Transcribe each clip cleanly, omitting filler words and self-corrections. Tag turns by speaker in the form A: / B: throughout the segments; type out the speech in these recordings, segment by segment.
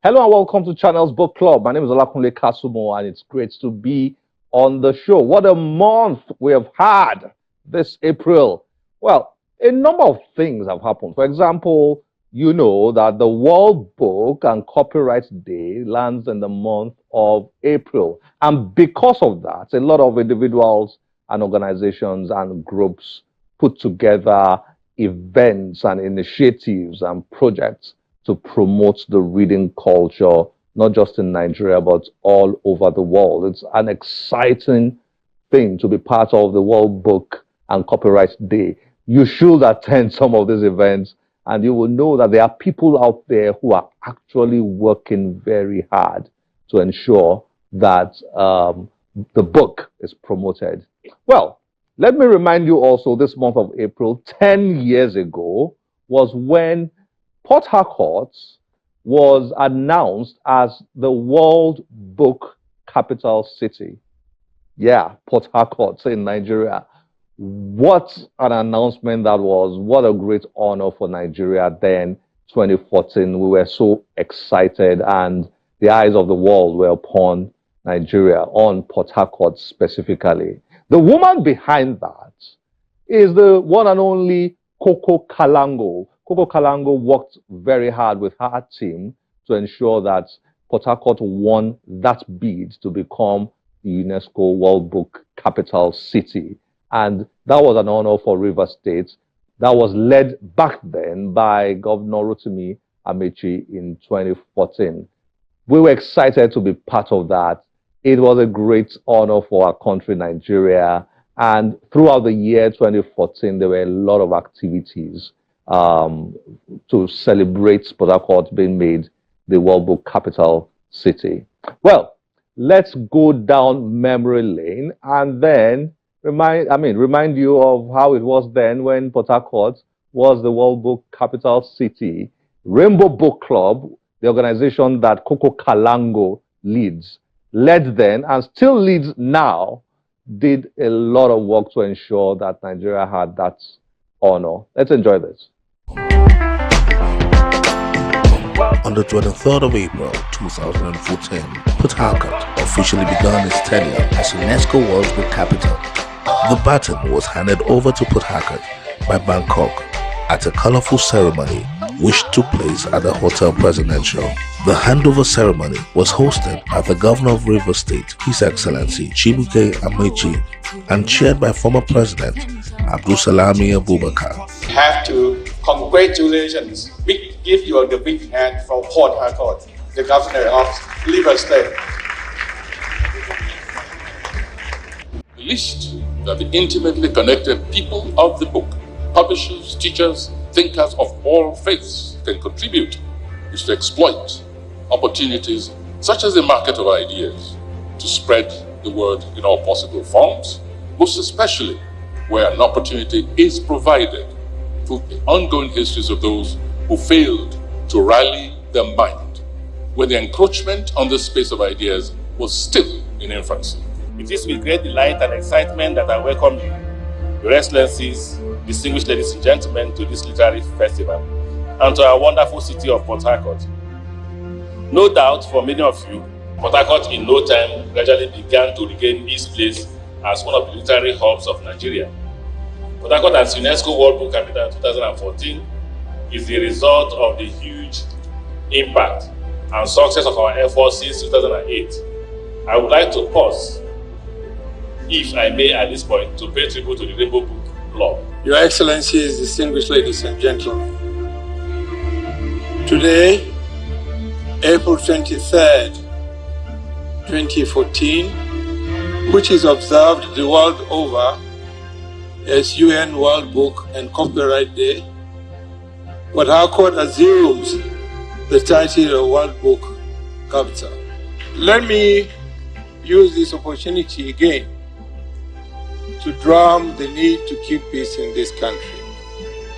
A: Hello and welcome to Channel's Book Club. My name is Olakunle Kasumo and it's great to be on the show. What a month we have had this April. Well, a number of things have happened. For example, you know that the World Book and Copyright Day lands in the month of April. And because of that, a lot of individuals and organizations and groups put together events and initiatives and projects to promote the reading culture, not just in Nigeria, but all over the world. It's an exciting thing to be part of the World Book and Copyright Day. You should attend some of these events, and you will know that there are people out there who are actually working very hard to ensure that the book is promoted. Well, let me remind you also, this month of April, 10 years ago, was when Port Harcourt was announced as the World Book Capital City. Yeah, Port Harcourt in Nigeria. What an announcement that was. What a great honor for Nigeria then, 2014. We were so excited and the eyes of the world were upon Nigeria, on Port Harcourt specifically. The woman behind that is the one and only Coco Kalango. Coco Kalango worked very hard with her team to ensure that Port Harcourt won that bid to become the UNESCO World Book Capital City. And that was an honor for Rivers State. That was led back then by Governor Rotimi Amechi in 2014. We were excited to be part of that. It was a great honor for our country, Nigeria. And throughout the year 2014, there were a lot of activities to celebrate Port Harcourt being made the World Book Capital City. Well, let's go down memory lane and then remind you of how it was then when Port Harcourt was the World Book Capital City. Rainbow Book Club, the organization that Coco Kalango led then and still leads now, did a lot of work to ensure that Nigeria had that honor. Let's enjoy this.
B: On the 23rd of April 2014, Port Harcourt officially began its tenure as UNESCO World Book Capital. The baton was handed over to Port Harcourt by Bangkok at a colorful ceremony which took place at the Hotel Presidential. The handover ceremony was hosted by the Governor of Rivers State, His Excellency Chibuike Amechi, and chaired by former President Abdulsalami Abubakar.
C: Have to congratulations, give you the big hand from Port Harcourt, the Governor of Rivers State.
D: Least that the intimately connected people of the book, publishers, teachers, thinkers of all faiths can contribute is to exploit opportunities such as the market of ideas to spread the word in all possible forms, most especially where an opportunity is provided through the ongoing histories of those who failed to rally their mind when the encroachment on the space of ideas was still in infancy.
E: It is with great delight and excitement that I welcome you, Your Excellencies, distinguished ladies and gentlemen, to this literary festival and to our wonderful city of Port Harcourt. No doubt for many of you, Port Harcourt in no time gradually began to regain its place as one of the literary hubs of Nigeria. Port Harcourt as UNESCO World Book Capital 2014 is the result of the huge impact and success of our efforts since 2008. I would like to pause, if I may at this point, to pay tribute to the Rainbow Book Club.
F: Your Excellencies, distinguished ladies and gentlemen, today, April 23rd, 2014, which is observed the world over as UN World Book and Copyright Day, Port Harcourt assumes the title of World Book Capital. Let me use this opportunity again to drum the need to keep peace in this country.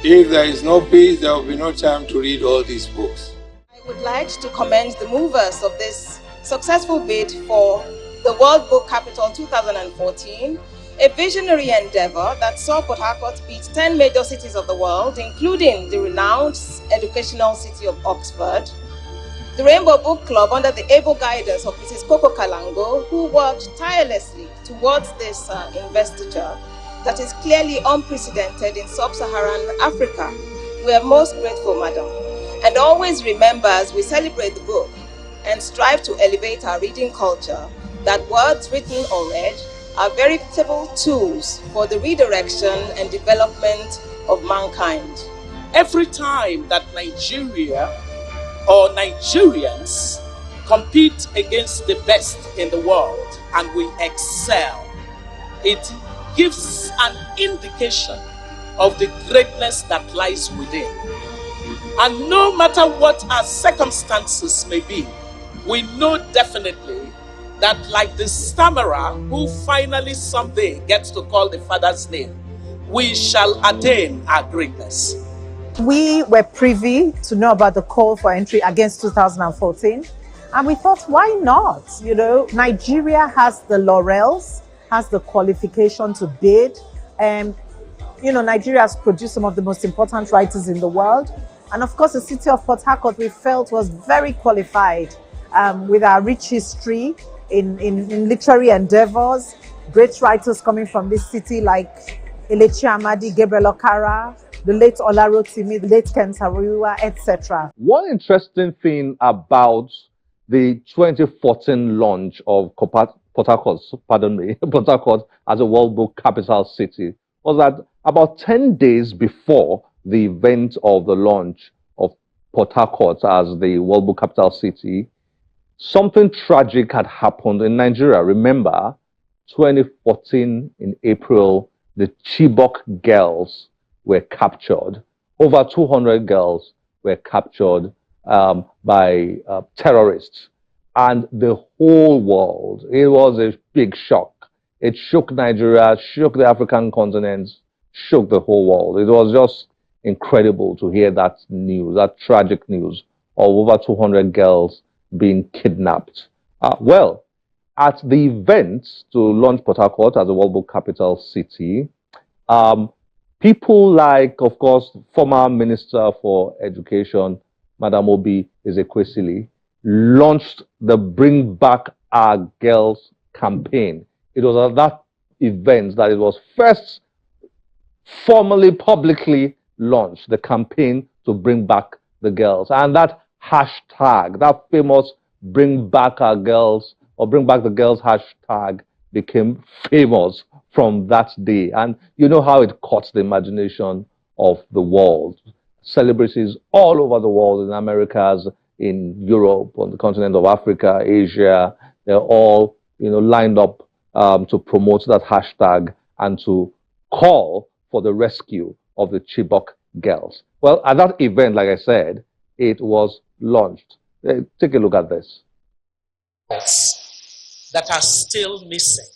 F: If there is no peace, there will be no time to read all these books.
G: I would like to commend the movers of this successful bid for the World Book Capital 2014, a visionary endeavor that saw Port Harcourt beat 10 major cities of the world, including the renowned educational city of Oxford, The Rainbow Book Club, under the able guidance of Mrs. Coco Kalango, who worked tirelessly towards this investiture that is clearly unprecedented in sub-Saharan Africa. We are most grateful, madam. And always remember, as we celebrate the book and strive to elevate our reading culture, that words written or read are veritable tools for the redirection and development of mankind.
H: Every time that Nigeria or Nigerians compete against the best in the world and we excel, it gives an indication of the greatness that lies within. And no matter what our circumstances may be, we know definitely that, like the stammerer who finally someday gets to call the Father's name, we shall attain our greatness.
I: We were privy to know about the call for entry against 2014, and we thought, why not? You know, Nigeria has the laurels, has the qualification to bid, and you know, Nigeria has produced some of the most important writers in the world. And of course, the city of Port Harcourt, we felt, was very qualified with our rich history in literary endeavors, great writers coming from this city like Elechi Amadi, Gabriel Okara, the late Olarotimi, the late Ken Saro-Wiwa, etc.
A: One interesting thing about the 2014 launch of Port Harcourt as a World Book Capital City was that about 10 days before the event of the launch of Port Harcourt as the World Book Capital City, something tragic had happened in Nigeria. Remember, 2014 in April, the Chibok girls were captured. Over 200 girls were captured by terrorists. And the whole world, it was a big shock. It shook Nigeria, shook the African continent, shook the whole world. It was just incredible to hear that news, that tragic news of over 200 girls being kidnapped. Well, at the event to launch Port Harcourt as a World Book Capital City, people like, of course, former Minister for Education, Madam Obi Ezekwesili, launched the Bring Back Our Girls campaign. It was at that event that it was first formally, publicly launched, the campaign to bring back the girls. And that hashtag, that famous Bring Back Our Girls or Bring Back the Girls hashtag became famous from that day. And you know how it caught the imagination of the world. Celebrities all over the world, in Americas, in Europe, on the continent of Africa, Asia, they're all, you know, lined up to promote that hashtag and to call for the rescue of the Chibok girls. Well, at that event, like I said, it was launched. Take a look at this.
H: That are still missing,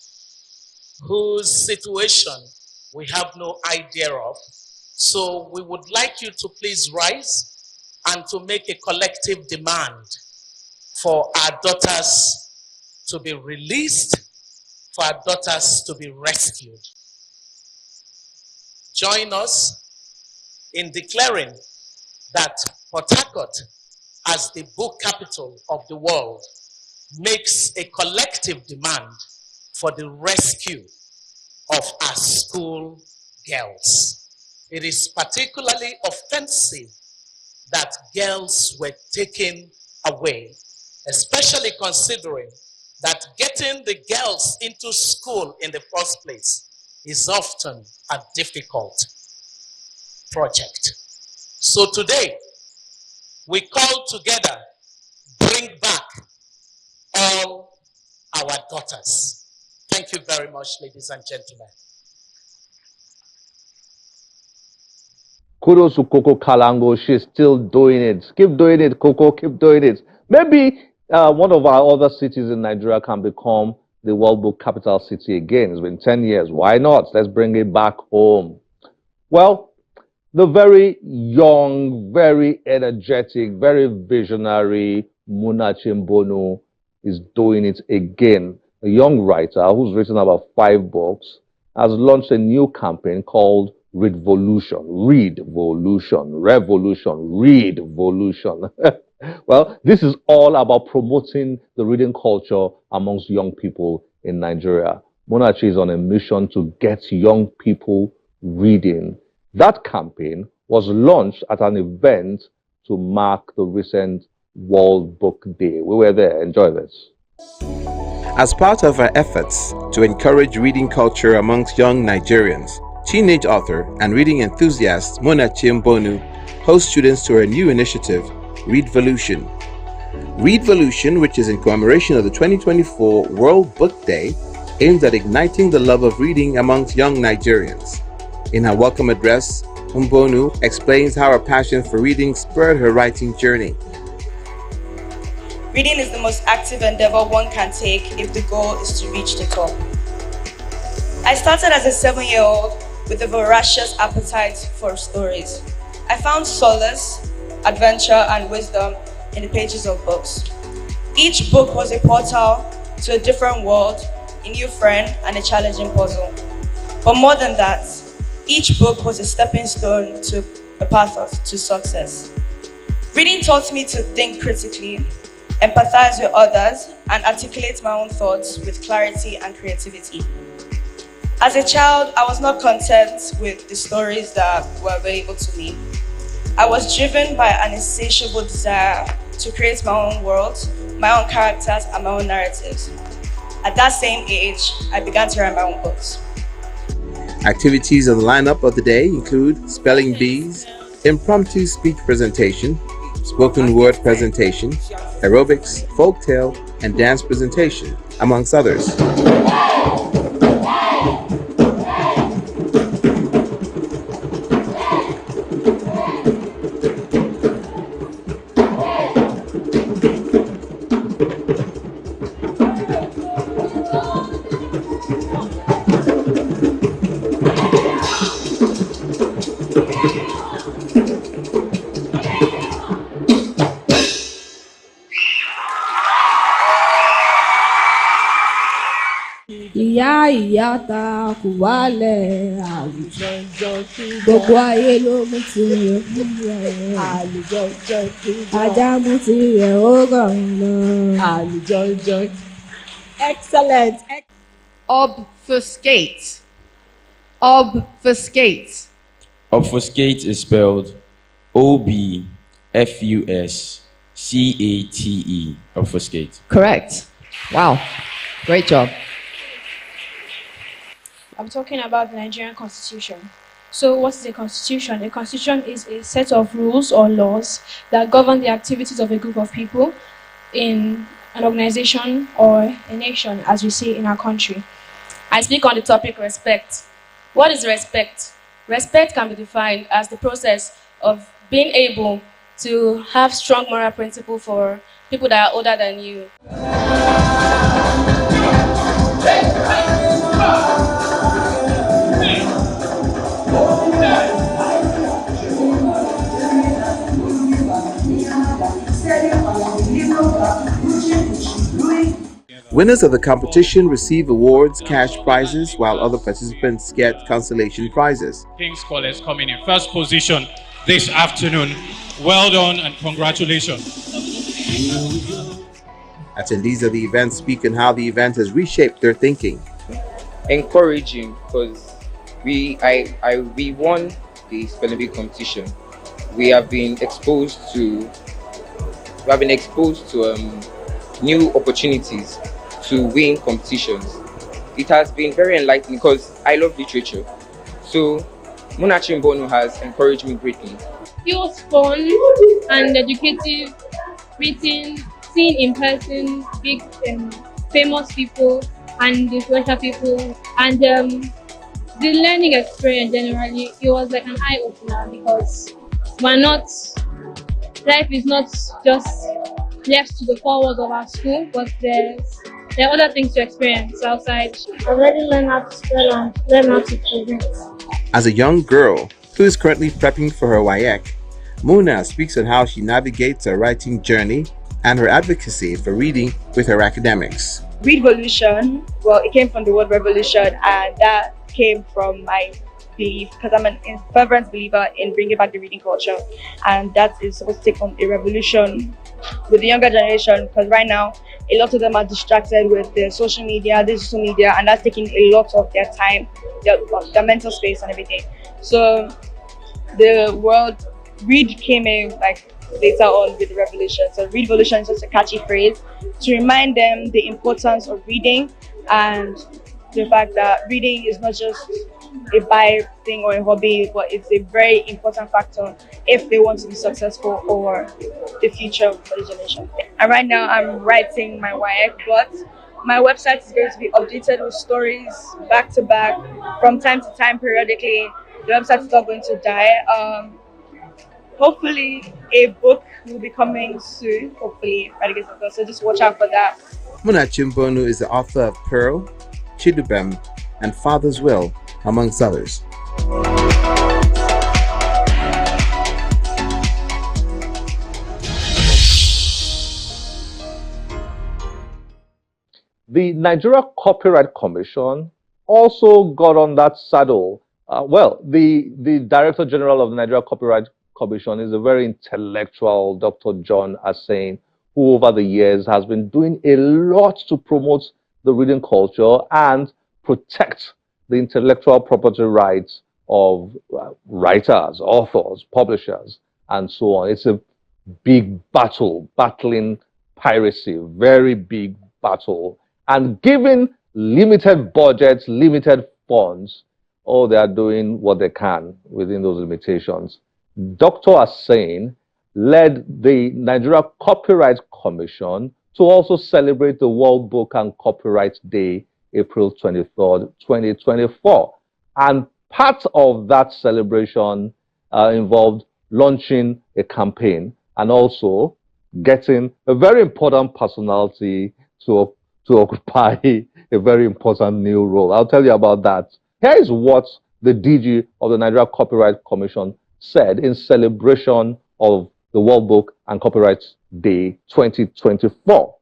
H: whose situation we have no idea of. So we would like you to please rise and to make a collective demand for our daughters to be released, for our daughters to be rescued. Join us in declaring that Port Harcourt, as the book capital of the world, makes a collective demand for the rescue of our school girls. It is particularly offensive that girls were taken away, especially considering that getting the girls into school in the first place is often a difficult project. So today, we call together, bring back all our daughters. Thank you very much, ladies and gentlemen.
A: Kudos to Coco Kalango. She's still doing it. Keep doing it, Coco. Keep doing it. Maybe one of our other cities in Nigeria can become the World Book Capital City again. It's been 10 years. Why not? Let's bring it back home. Well, the very young, very energetic, very visionary Munachi Mbono is doing it again. A young writer who's written about 5 books has launched a new campaign called Readvolution. Readvolution. Revolution. Readvolution. Well, this is all about promoting the reading culture amongst young people in Nigeria. Monachi is on a mission to get young people reading. That campaign was launched at an event to mark the recent World Book Day. We were there. Enjoy this.
J: As part of our efforts to encourage reading culture amongst young Nigerians, teenage author and reading enthusiast Monachi Mbonu hosts students to her new initiative, Readvolution. Readvolution, which is in commemoration of the 2024 World Book Day, aims at igniting the love of reading amongst young Nigerians. In her welcome address, Mbonu explains how her passion for reading spurred her writing journey.
K: Reading is the most active endeavor one can take if the goal is to reach the top. I started as a 7-year-old with a voracious appetite for stories. I found solace, adventure, and wisdom in the pages of books. Each book was a portal to a different world, a new friend, and a challenging puzzle. But more than that, each book was a stepping stone to a path to success. Reading taught me to think critically, empathize with others, and articulate my own thoughts with clarity and creativity. As a child, I was not content with the stories that were available to me. I was driven by an insatiable desire to create my own world, my own characters, and my own narratives. At that same age, I began to write my own books.
J: Activities on the lineup of the day include spelling bees, impromptu speech presentation, spoken word presentation, aerobics, folktale, and dance presentation, amongst others.
L: ìyá ta kò wálẹ̀ gbogbo ayé ló mú tirẹ̀ ajá mú tirẹ̀ ó gàn lọ.
I: Excellent.
M: Obfuscate. Obfuscate.
N: Obfuscate is spelled Obfuscate. Obfuscate.
M: Correct. Wow. Great job.
O: I'm talking about the Nigerian Constitution. So what is a constitution? A constitution is a set of rules or laws that govern the activities of a group of people in an organization or a nation, as we say in our country. I speak on the topic respect. What is respect? Respect can be defined as the process of being able to have strong moral principle for people that are older than you.
J: Winners of the competition receive awards, cash prizes, while other participants get consolation prizes.
P: King's Scholars coming in first position this afternoon. Well done and congratulations.
J: Attendees of the event speak on how the event has reshaped their thinking.
Q: Encouraging, because we won the spelling bee competition. We have been exposed to new opportunities to win competitions. It has been very enlightening because I love literature. So Monachi Mbonu has encouraged me greatly.
O: It was fun and educative, reading, seeing in person big famous people and influential people, and the learning experience generally, it was like an eye-opener because life is not just left to the four walls of our school, but there are other things to experience outside.
R: I already learned how to spell and learn how to present.
J: As a young girl who is currently prepping for her WAEC, Muna speaks on how she navigates her writing journey and her advocacy for reading with her academics.
S: Readvolution, well, it came from the word revolution, and that came from my belief, because I'm a fervent believer in bringing back the reading culture, and that is supposed to take on a revolution with the younger generation, because right now a lot of them are distracted with their social media, digital media, and that's taking a lot of their time, their mental space and everything. So the world read came in like later on with the revolution. So readvolution is just a catchy phrase to remind them the importance of reading and the fact that reading is not just a by thing or a hobby, but it's a very important factor if they want to be successful for the future for the generation. And right now I'm writing my WAEC, but my website is going to be updated with stories back to back from time to time periodically. The website is not going to die. Hopefully a book will be coming soon, hopefully by the grace of God. So just watch out for that.
J: Muna Chimbonu is the author of Pearl, Chidubem, and Father's Will, amongst others.
A: The Nigeria Copyright Commission also got on that saddle. The Director General of the Nigeria Copyright Commission is a very intellectual Dr. John Assain, who over the years has been doing a lot to promote the reading culture and protect the intellectual property rights of writers, authors, publishers, and so on. It's a big battle, battling piracy, very big battle. And given limited budgets, limited funds, they are doing what they can within those limitations. Dr. Assain led the Nigeria Copyright Commission to also celebrate the World Book and Copyright Day, April 23rd, 2024. And part of that celebration involved launching a campaign and also getting a very important personality to occupy a very important new role. I'll tell you about that. Here is what the DG of the Nigeria Copyright Commission said in celebration of the World Book and Copyright Day 2024.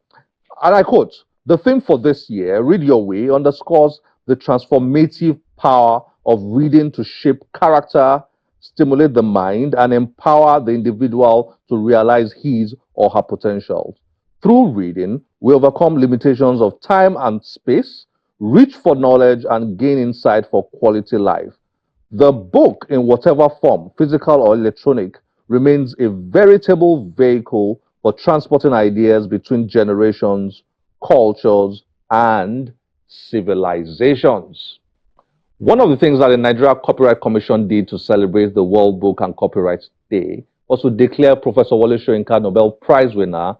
A: And I quote, "The theme for this year, Read Your Way, underscores the transformative power of reading to shape character, stimulate the mind, and empower the individual to realize his or her potential. Through reading, we overcome limitations of time and space, reach for knowledge, and gain insight for quality life. The book, in whatever form, physical or electronic, remains a veritable vehicle for transporting ideas between generations, cultures, and civilizations." One of the things that the Nigeria Copyright Commission did to celebrate the World Book and Copyright Day was to declare Professor Wole Soyinka Nobel Prize winner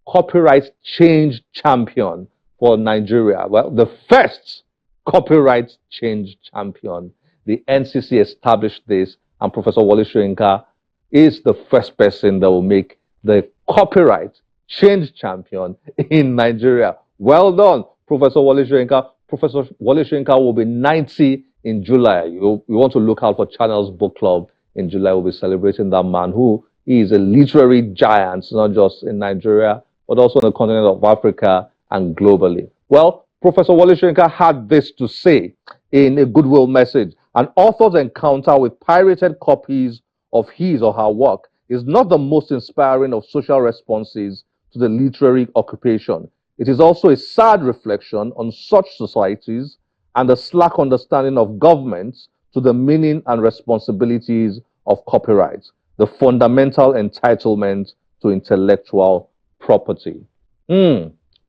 A: Copyright Change Champion for Nigeria. Well, the first Copyright Change Champion. The NCC established this, and Professor Wole Soyinka is the first person that will make the Copyright Change Champion in Nigeria. Well done, Professor Wole Soyinka. Professor Wole Soyinka will be 90 in July. You want to look out for Channel's Book Club in July. We'll be celebrating that man who is a literary giant, not just in Nigeria, but also on the continent of Africa and globally. Well, Professor Wole Soyinka had this to say in a goodwill message: "An author's encounter with pirated copies of his or her work is not the most inspiring of social responses to the literary occupation. It is also a sad reflection on such societies and the slack understanding of governments to the meaning and responsibilities of copyright, the fundamental entitlement to intellectual property."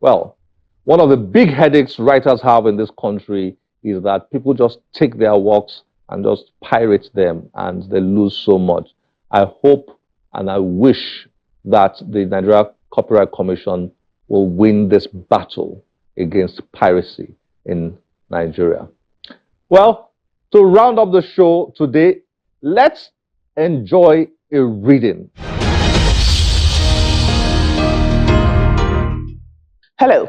A: Well, one of the big headaches writers have in this country is that people just take their works and just pirate them, and they lose so much. I hope and I wish that the Nigeria Copyright Commission will win this battle against piracy in Nigeria. Well, to round up the show today, let's enjoy a reading.
T: Hello,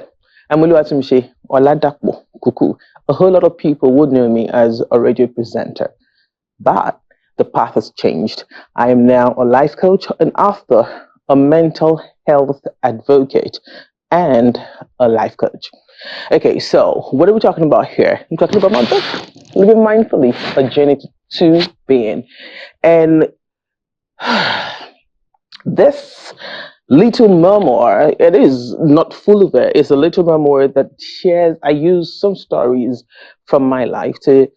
T: I'm Oluwatumse Oladapo Kuku. A whole lot of people would know me as a radio presenter, but the path has changed. I am now a life coach, an author, a mental health advocate, and a life coach. Okay, so what are we talking about here? I'm talking about my book, Living Mindfully, A Journey to Being. And this little memoir. It is not full of it. It's a little memoir that shares. I use some stories from my life to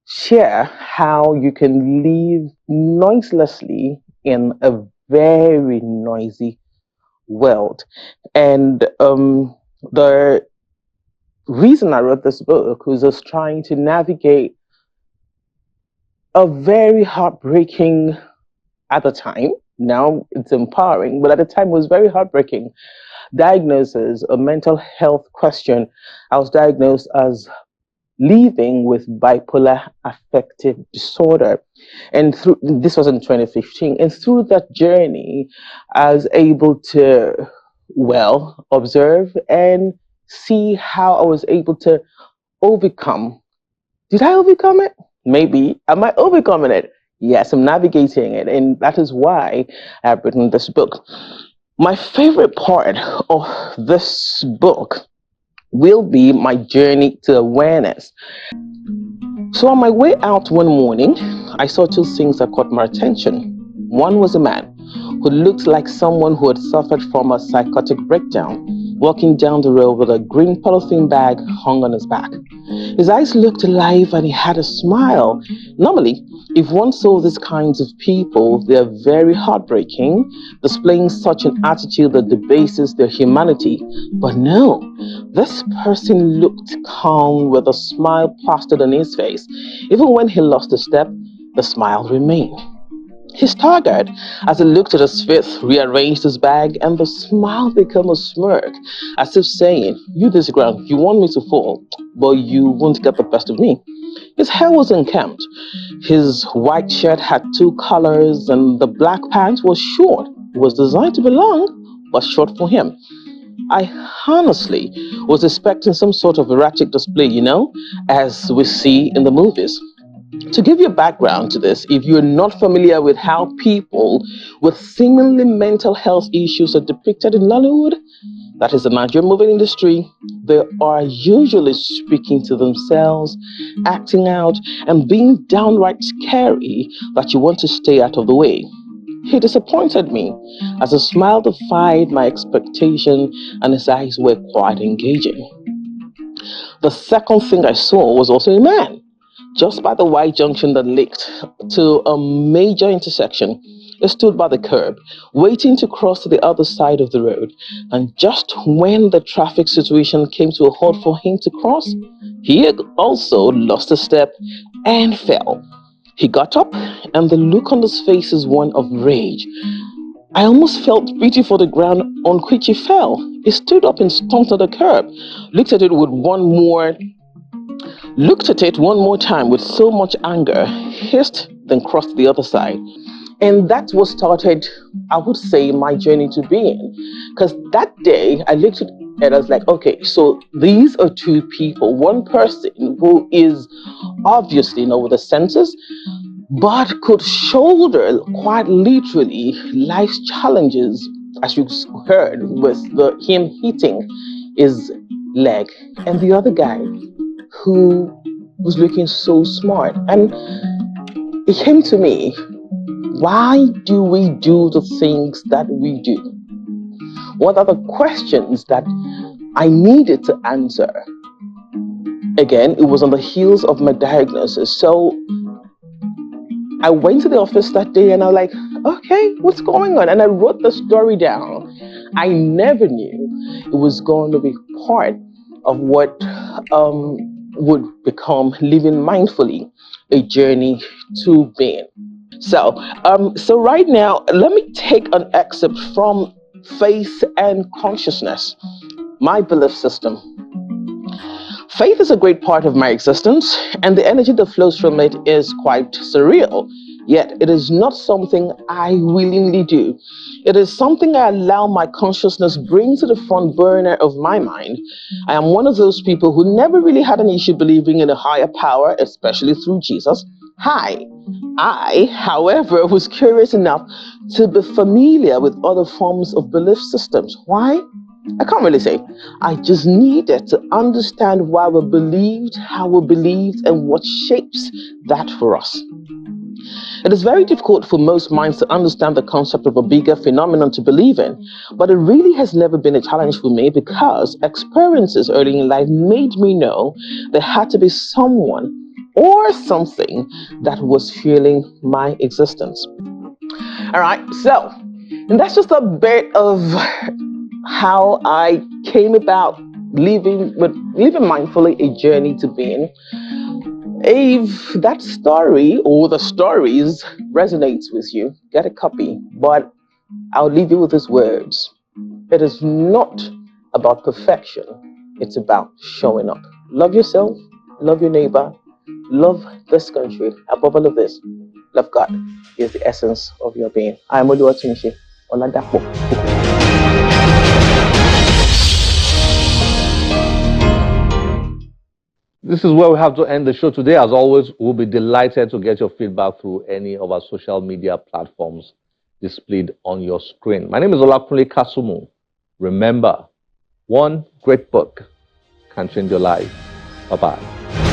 T: share how you can live noiselessly in a very noisy world. And the reason I wrote this book was just trying to navigate a very heartbreaking, at the time, now it's empowering, but at the time it was very heartbreaking, diagnosis, a mental health question. I was diagnosed as living with bipolar affective disorder. And through this was in 2015. And through that journey, I was able to, well, observe and see how I was able to overcome. Did I overcome it? Maybe. Am I overcoming it? Yes, I'm navigating it. And that is why I've written this book. My favorite part of this book will be my journey to awareness. So on my way out one morning, I saw two things that caught my attention. One was a man who looked like someone who had suffered from a psychotic breakdown, walking down the road with a green polythene bag hung on his back. His eyes looked alive and he had a smile. Normally, if one saw these kinds of people, they are very heartbreaking, displaying such an attitude that debases their humanity. But no, this person looked calm with a smile plastered on his face. Even when he lost a step, the smile remained. He staggered as he looked at his fifth, rearranged his bag, and the smile became a smirk, as if saying, "You this ground, you want me to fall, but you won't get the best of me." His hair was unkempt. His white shirt had two colors, and the black pants was short. It was designed to be long, but short for him. I honestly was expecting some sort of erratic display, as we see in the movies. To give you a background to this, if you're not familiar with how people with seemingly mental health issues are depicted in Nollywood, that is the Nigerian movie industry, they are usually speaking to themselves, acting out, and being downright scary that you want to stay out of the way. He disappointed me, as a smile defied my expectation and his eyes were quite engaging. The second thing I saw was also a man. Just by the white junction that linked to a major intersection, he stood by the curb, waiting to cross to the other side of the road. And just when the traffic situation came to a halt for him to cross, he also lost a step and fell. He got up, and the look on his face is one of rage. I almost felt pity for the ground on which he fell. He stood up and stomped on the curb, looked at it one more time with so much anger, hissed, then crossed to the other side. And that's what started, I would say, my journey to being. Because that day, I looked at it and I was like, okay, so these are two people. One person who is obviously with the senses, but could shoulder quite literally life's challenges, as you heard, with him hitting his leg. And the other guy who was looking so smart. And it came to me, why do we do the things that we do? What are the questions that I needed to answer? Again, it was on the heels of my diagnosis. So I went to the office that day and I was like, okay, what's going on? And I wrote the story down. I never knew it was going to be part of what would become Living Mindfully, a journey to being. So right now, let me take an excerpt from Faith and Consciousness, my belief system. Faith is a great part of my existence, and the energy that flows from it is quite surreal. Yet it is not something I willingly do. It is something I allow my consciousness bring to the front burner of my mind. I am one of those people who never really had an issue believing in a higher power, especially through Jesus. I, however, was curious enough to be familiar with other forms of belief systems. Why? I can't really say. I just needed to understand why we believed, how we believed, and what shapes that for us. It is very difficult for most minds to understand the concept of a bigger phenomenon to believe in, but it really has never been a challenge for me because experiences early in life made me know there had to be someone or something that was fueling my existence. All right, so, and that's just a bit of how I came about living mindfully a journey to being. If that story or the stories resonates with you, get a copy. But I'll leave you with these words. It is not about perfection. It's about showing up. Love yourself, love your neighbor, love this country. Above all of this, love God is the essence of your being. I am Oluwatunmise Oladapo.
A: This is where we have to end the show today. As always, we'll be delighted to get your feedback through any of our social media platforms displayed on your screen. My name is Olakunle Kasumu. Remember, one great book can change your life. Bye-bye.